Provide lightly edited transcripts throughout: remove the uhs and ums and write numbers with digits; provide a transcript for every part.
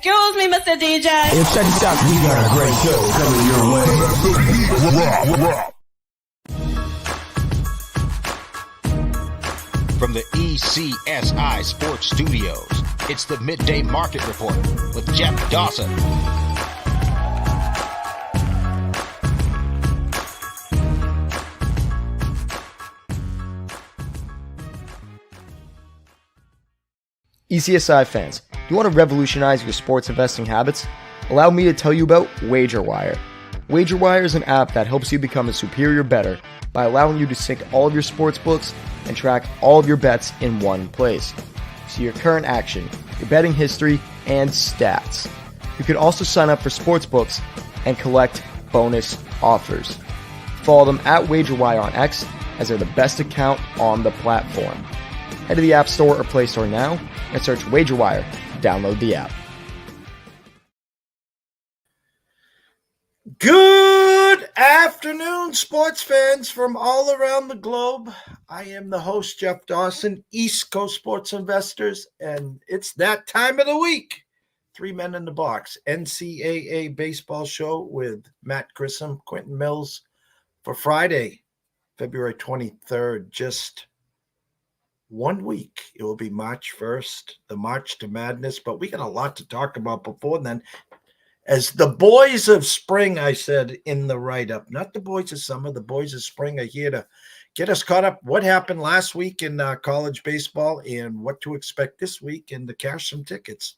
Excuse me, Mr. DJ. Hey, check this out. We got a great show coming your way. From the ECSI Sports Studios, it's the Midday Market Report with Jeff Dawson. ECSI fans, do you want to revolutionize your sports investing habits? Allow me to tell you about WagerWire. WagerWire is an app that helps you become a superior bettor by allowing you to sync all of your sports books and track all of your bets in one place. See your current action, your betting history, and stats. You can also sign up for sports books and collect bonus offers. Follow them at WagerWire on X, as they're the best account on the platform. Head to the App Store or Play Store now and search WagerWire to download the app. Good afternoon, sports fans from all around the globe. I am the host, Jeff Dawson, East Coast Sports Investors, and it's that time of the week. 3 Men in the Box, NCAA baseball show with Matt Grissom Quentin Mills for Friday, February 23rd, just 1 week. It will be March 1st, the March to Madness, but we got a lot to talk about before then. As the boys of spring, I said in the write-up, not the boys of summer, the boys of spring are here to get us caught up. What happened last week in college baseball and what to expect this week and to cash some tickets.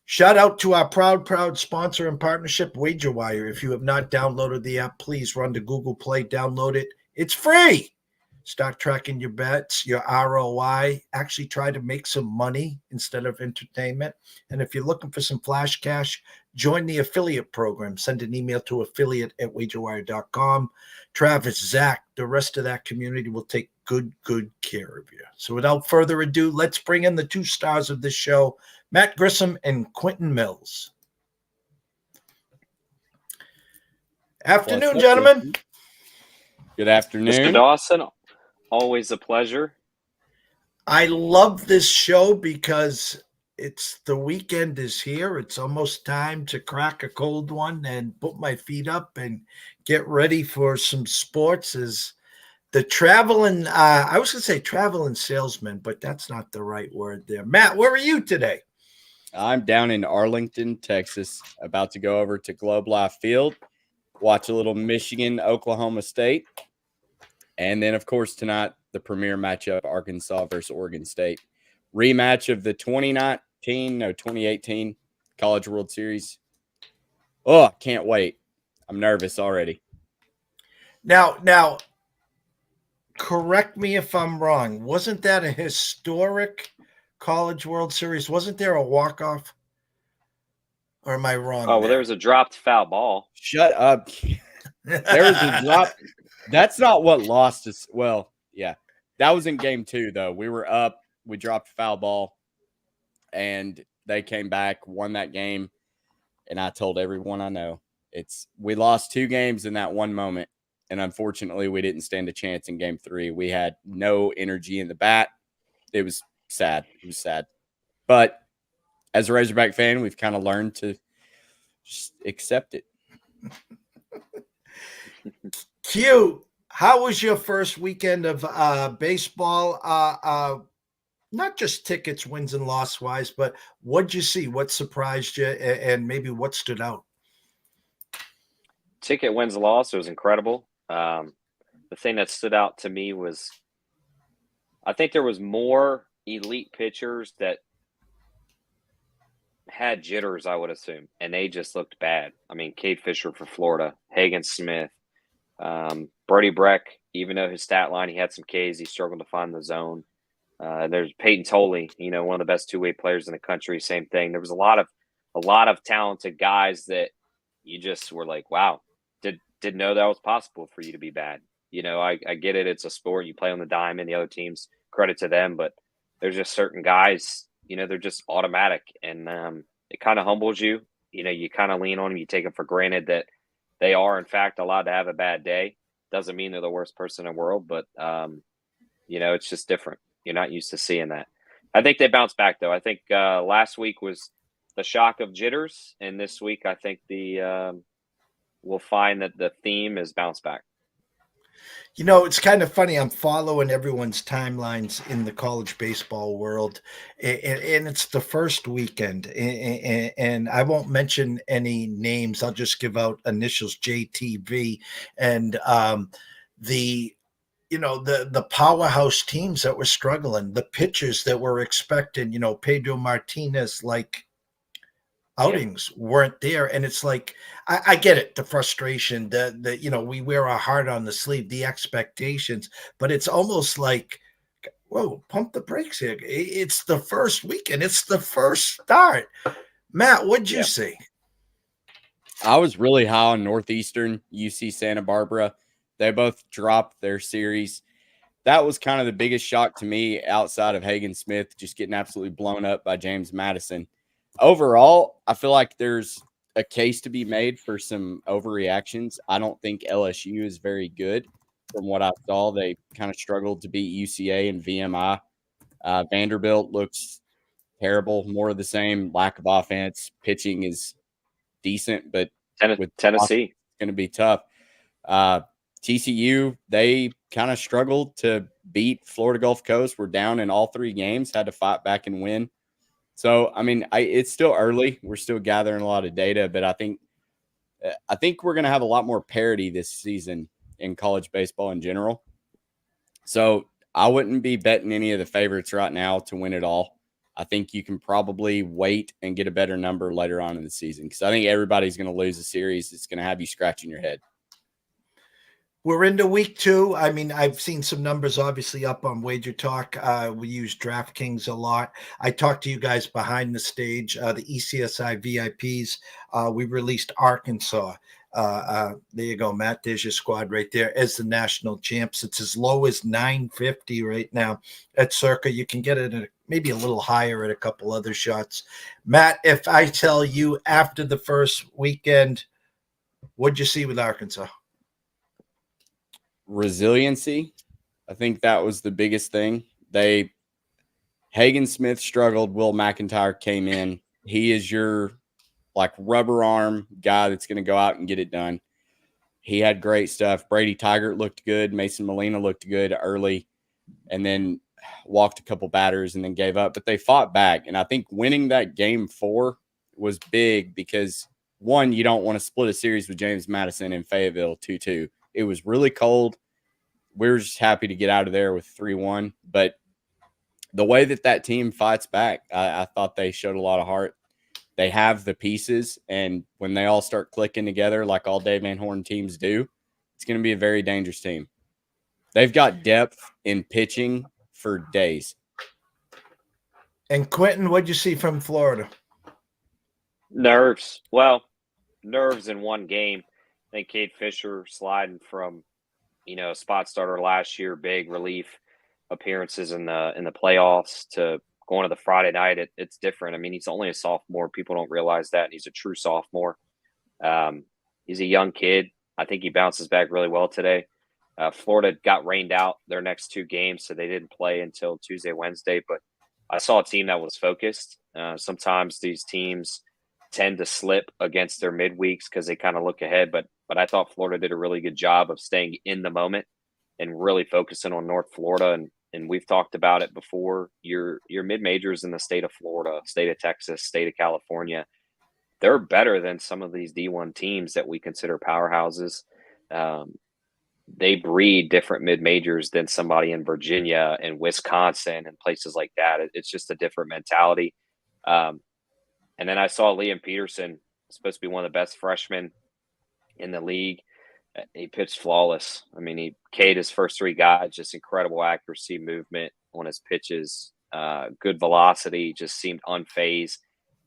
Shout out to our proud sponsor and partnership, WagerWire. If you have not downloaded the app, please run to Google Play, download it. It's free. Start tracking your bets, your ROI. Actually try to make some money instead of entertainment. And if you're looking for some flash cash, join the affiliate program. Send an email to affiliate@wagerwire.com. Travis, Zach, the rest of that community will take good care of you. So without further ado, let's bring in the two stars of this show, Matt Grissom and Quentin Mills. Afternoon, gentlemen. Good afternoon. Mr. Dawson, always a pleasure. I love this show because it's the weekend is here. It's almost time to crack a cold one and put my feet up and get ready for some sports. As the traveling, I was going to say traveling salesman, but that's not the right word there. Matt, where are you today? I'm down in Arlington, Texas, about to go over to Globe Life Field, watch a little Michigan, Oklahoma State. And then, of course, tonight, the premier matchup, Arkansas versus Oregon State. Rematch of the 2018 College World Series. Oh, can't wait. I'm nervous already. Now, correct me if I'm wrong. Wasn't that a historic College World Series? Wasn't there a walk-off? Or am I wrong? Oh, well, there was a dropped foul ball. Shut up. There was a drop. That's not what lost us. Well, yeah. That was in game 2, though. We were up. We dropped a foul ball. And they came back, won that game. And I told everyone I know. We lost 2 games in that one moment. And unfortunately, we didn't stand a chance in game 3. We had no energy in the bat. It was sad. It was sad. But as a Razorback fan, we've kind of learned to just accept it. Q, how was your first weekend of baseball? Not just tickets, wins and loss wise, but what'd you see? What surprised you, and maybe what stood out? Ticket wins and loss. It was incredible. The thing that stood out to me was I think there was more elite pitchers that had jitters, I would assume, and they just looked bad. I mean, Cade Fisher for Florida, Hagen Smith, Brody Breck, even though his stat line, he had some Ks, he struggled to find the zone. There's Peyton Tolley, one of the best two-way players in the country. Same thing. There was a lot of talented guys that you just were like, wow, didn't know that was possible for you to be bad. I get it. It's a sport. You play on the diamond. The other teams, credit to them, but there's just certain guys, they're just automatic, and it kind of humbles you. You kind of lean on them. You take them for granted that they are, in fact, allowed to have a bad day. Doesn't mean they're the worst person in the world, but, it's just different. You're not used to seeing that. I think they bounced back, though. I think last week was the shock of jitters. And this week, I think we'll find that the theme is bounce back. You know, it's kind of funny. I'm following everyone's timelines in the college baseball world, and it's the first weekend. And I won't mention any names. I'll just give out initials, JTV, and the powerhouse teams that were struggling, the pitchers that were expecting, Pedro Martinez, like outings weren't there. And it's like, I get it, the frustration that we wear our heart on the sleeve, the expectations, but it's almost like, whoa, pump the brakes here. It's the first weekend. It's the first start. Matt, what'd you see? I was really high on Northeastern, UC Santa Barbara. They both dropped their series. That was kind of the biggest shock to me outside of Hagen Smith just getting absolutely blown up by James Madison. Overall, I feel like there's a case to be made for some overreactions. I don't think LSU is very good. From what I saw, they kind of struggled to beat UCA and VMI. Vanderbilt looks terrible, more of the same, lack of offense. Pitching is decent, but with Tennessee, it's going to be tough. TCU, they kind of struggled to beat Florida Gulf Coast. We're down in all 3 games, had to fight back and win. So, I mean, it's still early. We're still gathering a lot of data, but I think we're going to have a lot more parity this season in college baseball in general. So I wouldn't be betting any of the favorites right now to win it all. I think you can probably wait and get a better number later on in the season because I think everybody's going to lose a series. It's going to have you scratching your head. We're into week 2. I mean, I've seen some numbers obviously up on Wager Talk. We use DraftKings a lot. I talked to you guys behind the stage, the ECSI VIPs. We released Arkansas. There you go, Matt. There's your squad right there as the national champs. It's as low as 950 right now at Circa. You can get it at maybe a little higher at a couple other shots. Matt, if I tell you after the first weekend, what'd you see with Arkansas? Resiliency. I think that was the biggest thing. Hagen Smith struggled. Will McIntyre came in. He is your rubber arm guy that's going to go out and get it done. He had great stuff. Brady Tigert looked good. Mason Molina looked good early and then walked a couple batters and then gave up. But they fought back. And I think winning that game 4 was big because, one, you don't want to split a series with James Madison in Fayetteville 2-2. It was really cold. We were just happy to get out of there with 3-1. But the way that team fights back, I thought they showed a lot of heart. They have the pieces, and when they all start clicking together like all Dave Van Horn teams do, it's going to be a very dangerous team. They've got depth in pitching for days. And Quentin, what'd you see from Florida? Nerves. Well, nerves in one game. I think Cade Fisher sliding from, a spot starter last year, big relief appearances in the playoffs to going to the Friday night. It's different. I mean, he's only a sophomore. People don't realize that. And he's a true sophomore. He's a young kid. I think he bounces back really well today. Florida got rained out their next 2 games, so they didn't play until Tuesday, Wednesday. But I saw a team that was focused. Sometimes these teams tend to slip against their midweeks because they kind of look ahead. But I thought Florida did a really good job of staying in the moment and really focusing on North Florida. And we've talked about it before. Your mid-majors in the state of Florida, state of Texas, state of California, they're better than some of these D1 teams that we consider powerhouses. They breed different mid-majors than somebody in Virginia and Wisconsin and places like that. It's just a different mentality. And then I saw Liam Peterson, supposed to be one of the best freshmen in the league. He pitched flawless. I mean, Cade his first 3 guys, just incredible accuracy, movement on his pitches, good velocity, just seemed unfazed.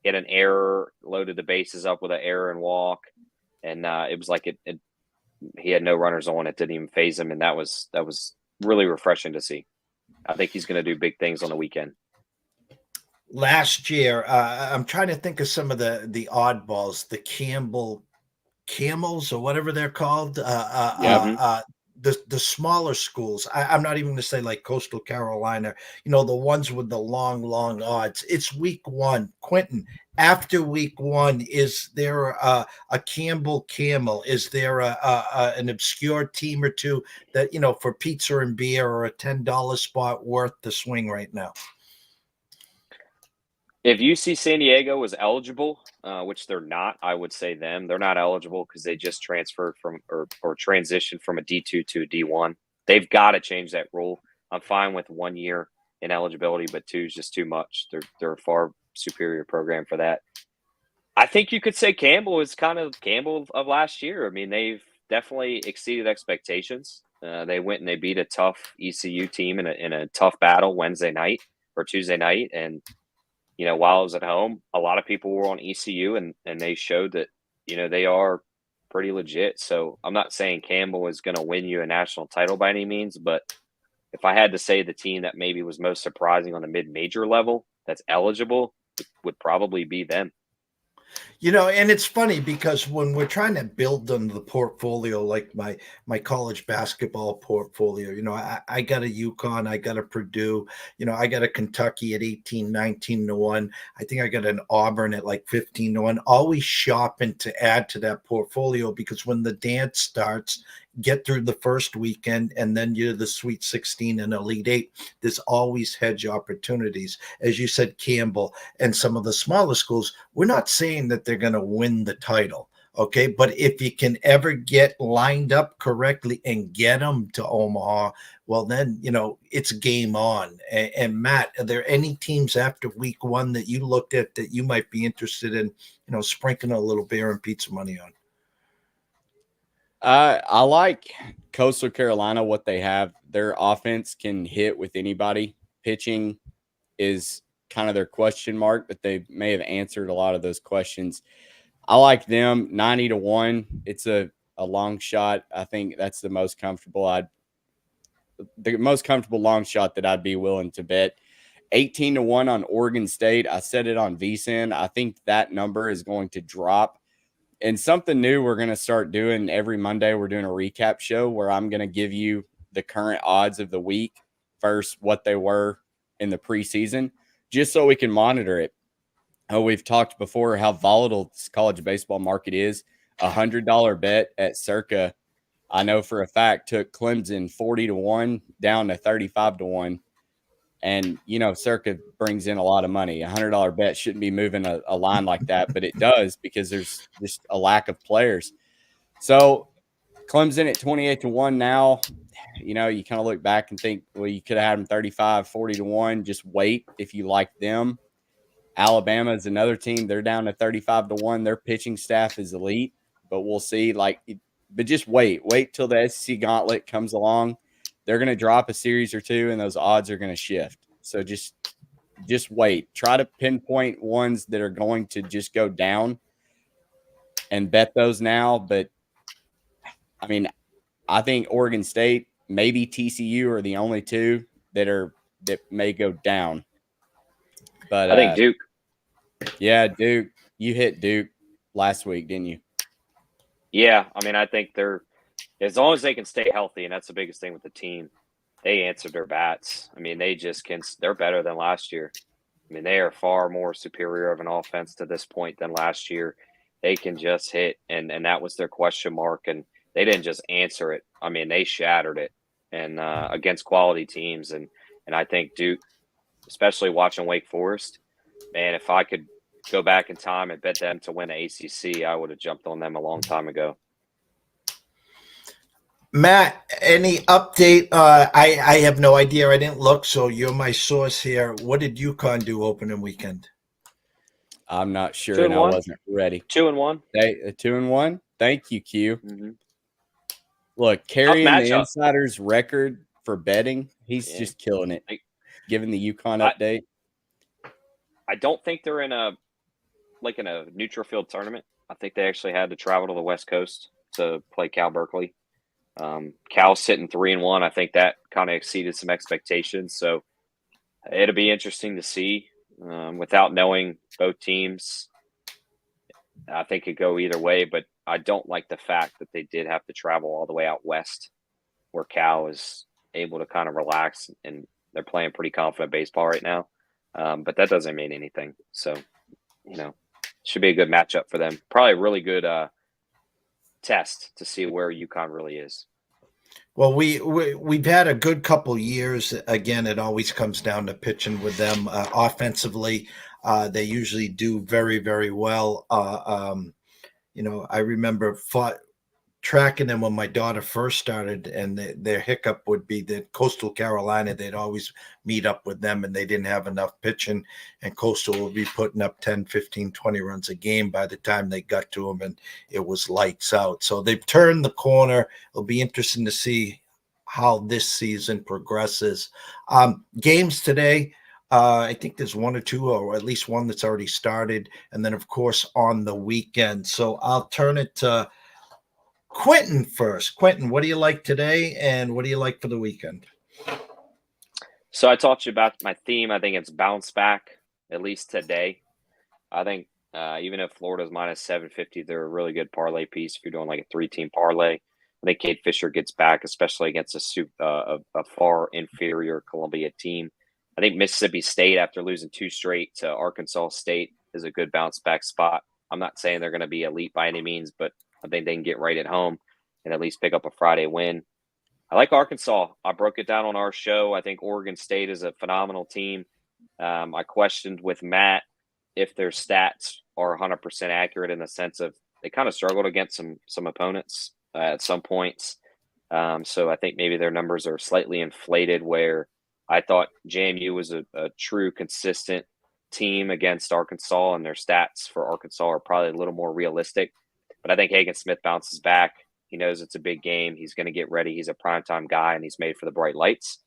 He had an error, loaded the bases up with an error and walk. And it was like he had no runners on. It didn't even faze him. And that was really refreshing to see. I think he's going to do big things on the weekend. Last year, I'm trying to think of some of the oddballs, the Camels or whatever they're called. the smaller schools. I'm not even going to say like Coastal Carolina, the ones with the long odds. It's week one. Quentin, after week one, is there a Campbell Camel? Is there an obscure team or two that, for pizza and beer or a $10 spot worth the swing right now? If UC San Diego was eligible, which they're not, I would say them. They're not eligible because they just transferred from or transitioned from a D2 to a D1. They've got to change that rule. I'm fine with 1 year ineligibility, but 2 is just too much. They're a far superior program for that. I think you could say Campbell is kind of Campbell of last year. I mean, they've definitely exceeded expectations. They went and they beat a tough ECU team in a tough battle Wednesday night or Tuesday night, and while I was at home, a lot of people were on ECU and they showed that, they are pretty legit. So I'm not saying Campbell is going to win you a national title by any means, but if I had to say the team that maybe was most surprising on the mid-major level that's eligible would probably be them. And it's funny because when we're trying to build them the portfolio, like my college basketball portfolio, I got a UConn, I got a Purdue, I got a Kentucky at 18-19-1. I think I got an Auburn at like 15-1. Always shopping to add to that portfolio because when the dance starts, get through the first weekend and then you're the Sweet 16 and Elite 8, there's always hedge opportunities. As you said, Campbell and some of the smaller schools, we're not saying that they're going to win the title, okay? But if you can ever get lined up correctly and get them to Omaha, well, then, it's game on. And Matt, are there any teams after week one that you looked at that you might be interested in, sprinkling a little beer and pizza money on? I like Coastal Carolina, what they have. Their offense can hit with anybody. Pitching is kind of their question mark, but they may have answered a lot of those questions. I like them 90-1. It's a long shot. I think that's the most comfortable long shot that I'd be willing to bet. 18-1 on Oregon State. I said it on VSiN. I think that number is going to drop. And something new we're going to start doing every Monday, we're doing a recap show where I'm going to give you the current odds of the week versus what they were in the preseason, just so we can monitor it. We've talked before how volatile this college baseball market is. $100 bet at Circa, I know for a fact, took Clemson 40-1 down to 35-1. And, Circa brings in a lot of money. $100 bet shouldn't be moving a line like that, but it does because there's just a lack of players. So Clemson at 28-1 now, you kind of look back and think, well, you could have had them 35, 40-1. Just wait if you like them. Alabama is another team. They're down to 35-1. Their pitching staff is elite, but we'll see. But just wait till the SEC gauntlet comes along. They're going to drop a series or two, and those odds are going to shift. So just wait. Try to pinpoint ones that are going to just go down and bet those now. But, I mean, I think Oregon State, maybe TCU are the only two that may go down. But I think Duke. Yeah, Duke. You hit Duke last week, didn't you? Yeah, I mean, I think they're – as long as they can stay healthy, and that's the biggest thing with the team, they answered their bats. I mean, they just can – they're better than last year. I mean, they are far more superior of an offense to this point than last year. They can just hit, and that was their question mark, and they didn't just answer it. I mean, they shattered it and against quality teams. And I think Duke, especially watching Wake Forest, man, if I could go back in time and bet them to win the ACC, I would have jumped on them a long time ago. Matt, any update? I have no idea. I didn't look, so you're my source here. What did UConn do opening weekend? I'm not sure, and I wasn't ready. 2-1. 2-1. Thank you, Q. Mm-hmm. Look, carrying the Insiders record for betting, he's just killing it. Giving the UConn update. I don't think they're in a neutral field tournament. I think they actually had to travel to the West Coast to play Cal Berkeley. Cal's sitting 3-1. I think that kind of exceeded some expectations. So it'll be interesting to see. Without knowing both teams, I think it could go either way. But I don't like the fact that they did have to travel all the way out west where Cal is able to kind of relax, and they're playing pretty confident baseball right now. But that doesn't mean anything. So, should be a good matchup for them. Probably a really good test to see where UConn really is. Well, we've had a good couple years. Again, it always comes down to pitching with them. Offensively, they usually do very, very well. I remember tracking them when my daughter first started, and their hiccup would be that Coastal Carolina, they'd always meet up with them, and they didn't have enough pitching, and Coastal would be putting up 10, 15, 20 runs a game by the time they got to them, and it was lights out. So they've turned the corner. It'll be interesting to see how this season progresses. Games today, I think there's one or two, or at least one that's already started, and then, of course, on the weekend. So I'll turn it to Quentin first. Quentin, what do you like today, and what do you like for the weekend? So I talked to you about my theme. I think it's bounce back, at least today. I think even if Florida's minus 750, they're a really good parlay piece if you're doing like a 3-team parlay. I think Kate Fisher gets back, especially against a far inferior Columbia team. I think Mississippi State, after losing 2 straight to Arkansas State, is a good bounce back spot. I'm not saying they're going to be elite by any means, but I think they can get right at home and at least pick up a Friday win. I like Arkansas. I broke it down on our show. I think Oregon State is a phenomenal team. I questioned with Matt if their stats are 100% accurate in the sense of they kind of struggled against some opponents at some points. So I think maybe their numbers are slightly inflated, where I thought JMU was a true consistent team against Arkansas, and their stats for Arkansas are probably a little more realistic. But I think Hagen Smith bounces back. He knows it's a big game. He's going to get ready. He's a primetime guy, and he's made for the bright lights.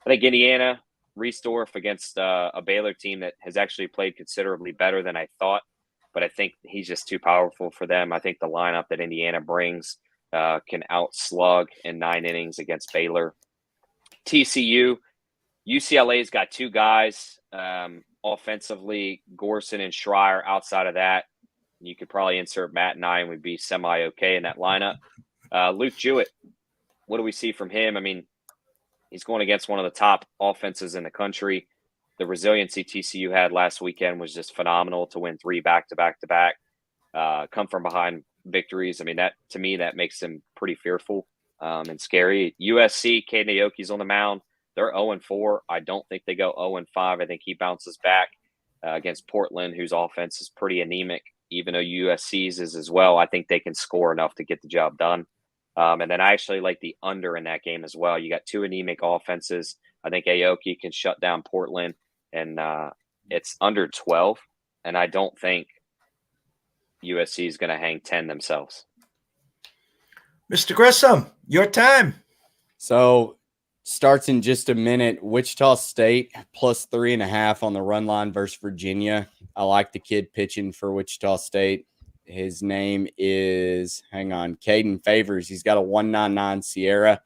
I think Indiana, Reesdorf against a Baylor team that has actually played considerably better than I thought, but I think he's just too powerful for them. I think the lineup that Indiana brings can outslug in 9 innings against Baylor. TCU, UCLA's got 2 guys offensively, Gorson and Schreier. Outside of that, you could probably insert Matt and I, and we'd be semi-okay in that lineup. Luke Jewett, what do we see from him? I mean, he's going against one of the top offenses in the country. The resiliency TCU had last weekend was just phenomenal to win 3 back-to-back-to-back, come from behind victories. I mean, that to me, that makes them pretty fearful and scary. USC, Caden Aoki's on the mound. They're 0-4. I don't think they go 0-5. I think he bounces back against Portland, whose offense is pretty anemic. Even though USC's is as well, I think they can score enough to get the job done. And then I actually like the under in that game as well. You got 2 anemic offenses. I think Aoki can shut down Portland, and it's under 12. And I don't think USC is going to hang 10 themselves. Mr. Grissom, your time. So starts in just a minute. Wichita State plus 3.5 on the run line versus Virginia. I like the kid pitching for Wichita State. His name is, Caden Favors. He's got a 1.99 Sierra.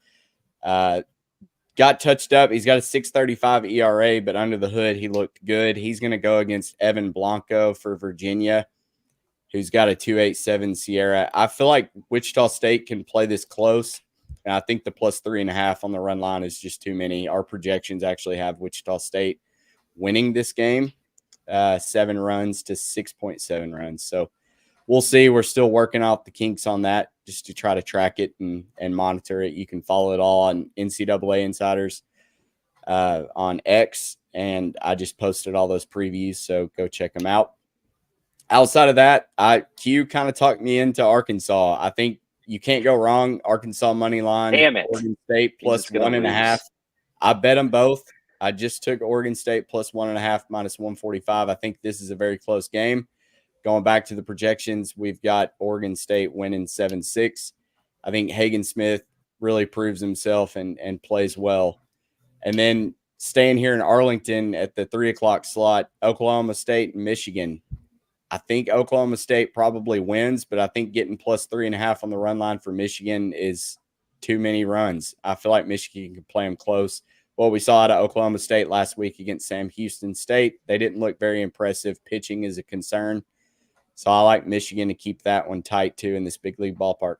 Got touched up. He's got a 6.35 ERA, but under the hood, he looked good. He's going to go against Evan Blanco for Virginia, who's got a 2.87 Sierra. I feel like Wichita State can play this close, and I think the plus 3.5 on the run line is just too many. Our projections actually have Wichita State winning this game, 7 runs to 6.7 runs. So we'll see. We're still working out the kinks on that just to try to track it and monitor it. You can follow it all on NCAAInsiders on X, and I just posted all those previews, so go check them out. Outside of that, Q kind of talked me into Arkansas. I think you can't go wrong. Arkansas money line. Damn it. Oregon State plus 1.5. I bet them both. I just took Oregon State plus 1.5 minus 145. I think this is a very close game. Going back to the projections, we've got Oregon State winning 7-6. I think Hagen Smith really proves himself and plays well. And then staying here in Arlington at the 3 o'clock slot, Oklahoma State and Michigan. I think Oklahoma State probably wins, but I think getting plus 3.5 on the run line for Michigan is too many runs. I feel like Michigan can play them close. What we saw out of Oklahoma State last week against Sam Houston State, they didn't look very impressive. Pitching is a concern. So I like Michigan to keep that one tight, too, in this big league ballpark.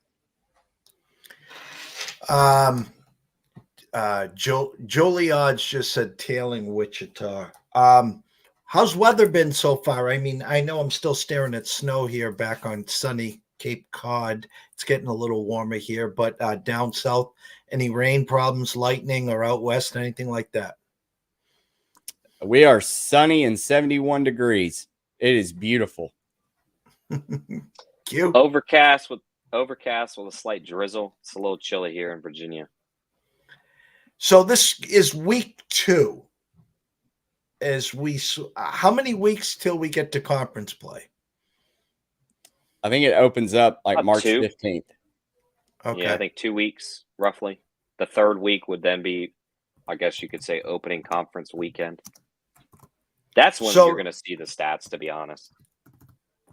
Jolie Odds just said tailing Wichita. How's weather been so far? I mean, I know I'm still staring at snow here back on sunny Cape Cod. It's getting a little warmer here, but down south, any rain problems, lightning, or out west, anything like that? We are sunny and 71 degrees. It is beautiful. Cute. Overcast with a slight drizzle. It's a little chilly here in Virginia. So this is week 2. How many weeks till we get to conference play? I think it opens up like March 2. 15th. Okay. Yeah, I think 2 weeks roughly. The third week would then be, I guess you could say, opening conference weekend. That's when you're going to see the stats, to be honest.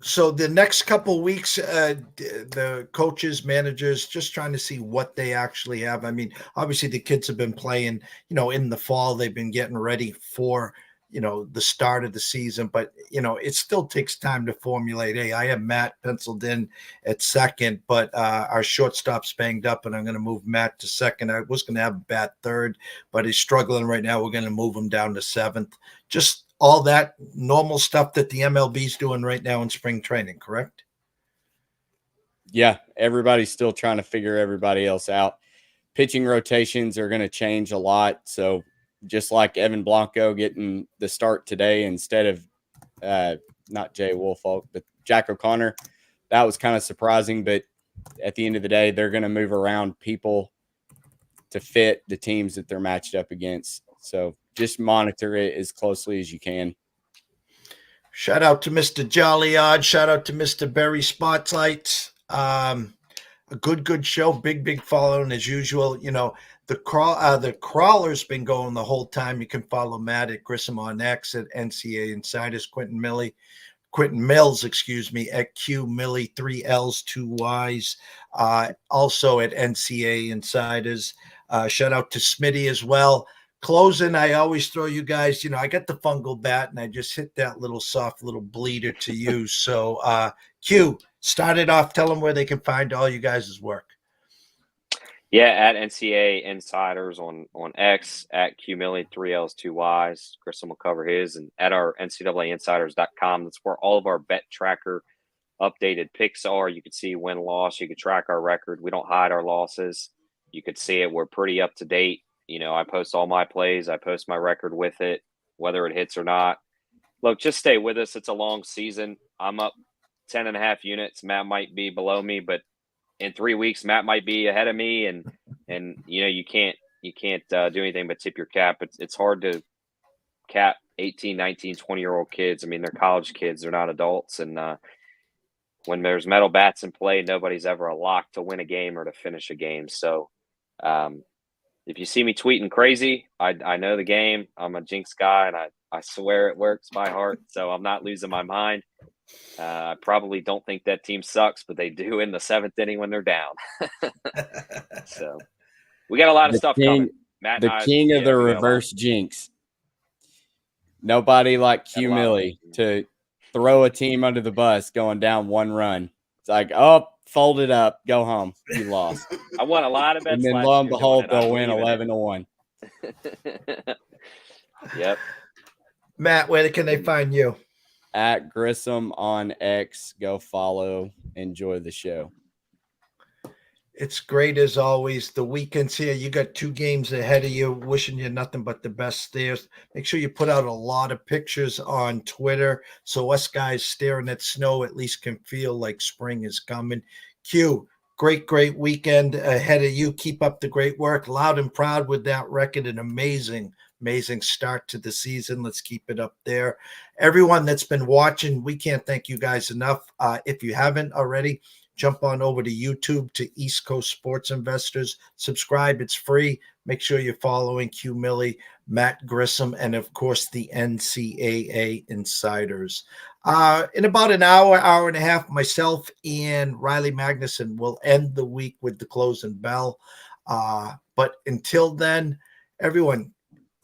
So the next couple weeks, the coaches, managers, just trying to see what they actually have. I mean, obviously the kids have been playing, in the fall, they've been getting ready for, the start of the season, but, it still takes time to formulate. Hey, I have Matt penciled in at second, but our shortstop's banged up and I'm going to move Matt to second. I was going to have him bat third, but he's struggling right now. We're going to move him down to seventh. Just all that normal stuff that the MLB's doing right now in spring training, correct? Yeah, everybody's still trying to figure everybody else out. Pitching rotations are going to change a lot. So just like Evan Blanco getting the start today instead of not Jay Woolfolk, but Jack O'Connor, that was kind of surprising. But at the end of the day, they're going to move around people to fit the teams that they're matched up against. So just monitor it as closely as you can. Shout out to Mr. Jolly Odd. Shout out to Mr. Berry Spotlight. A good show. Big following as usual. The crawler's been going the whole time. You can follow Matt at Grissom on X, at NCAAInsiders, Quentin Mills, at Q Millie, 3 L's, 2 Y's. Also at NCAAInsiders. Shout out to Smitty as well. Closing, I always throw you guys, I got the fungal bat and I just hit that little soft little bleeder to use. So Q, start it off. Tell them where they can find all you guys' work. Yeah, at NCAAInsiders on X, at QMillie, 3 L's, 2 Y's. Grissom will cover his. And at our NCAAInsiders.com, that's where all of our bet tracker updated picks are. You can see win-loss. You can track our record. We don't hide our losses. You could see it. We're pretty up to date. I post all my plays. I post my record with it, whether it hits or not. Look, just stay with us. It's a long season. I'm up 10.5 units. Matt might be below me, but in 3 weeks, Matt might be ahead of me. And you can't do anything but tip your cap. It's hard to cap 18, 19, 20-year-old kids. I mean, they're college kids. They're not adults. And when there's metal bats in play, nobody's ever a lock to win a game or to finish a game. So, if you see me tweeting crazy, I know the game. I'm a jinx guy, and I swear it works by heart. So I'm not losing my mind. I probably don't think that team sucks, but they do in the 7th inning when they're down. So we got a lot of stuff coming. Matt the king of the reverse jinx. Nobody like Q Millie to throw a team under the bus going down 1 run. It's like, fold it up, go home. You lost. I won a lot of bets. And then lo and behold, they'll win 11-1. Yep. Matt, where can they find you? At Grissom on X. Go follow. Enjoy the show. It's great as always. The weekend's here. You got 2 games ahead of you. Wishing you nothing but the best there. Make sure you put out a lot of pictures on Twitter so us guys staring at snow at least can feel like spring is coming. Q, great weekend ahead of you. Keep up the great work. Loud and proud with that record. An amazing start to the season. Let's keep it up there. Everyone that's been watching, we can't thank you guys enough. If you haven't already, jump on over to YouTube to East Coast Sports Investors. Subscribe. It's free. Make sure you're following Q Millie, Matt Grissom, and, of course, the NCAA Insiders. In about an hour and a half, myself and Riley Magnuson will end the week with the closing bell. But until then, everyone,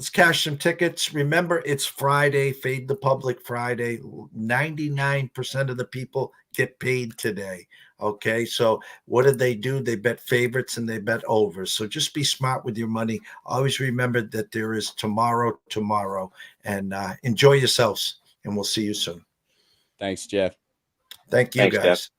Let's cash some tickets. Remember, it's Friday, Fade the Public Friday. 99% of the people get paid today. Okay, so what did they do? They bet favorites and they bet overs. So just be smart with your money. Always remember that there is tomorrow, and enjoy yourselves. And we'll see you soon. Thanks, Jeff. Thank you, Thanks, guys. Jeff.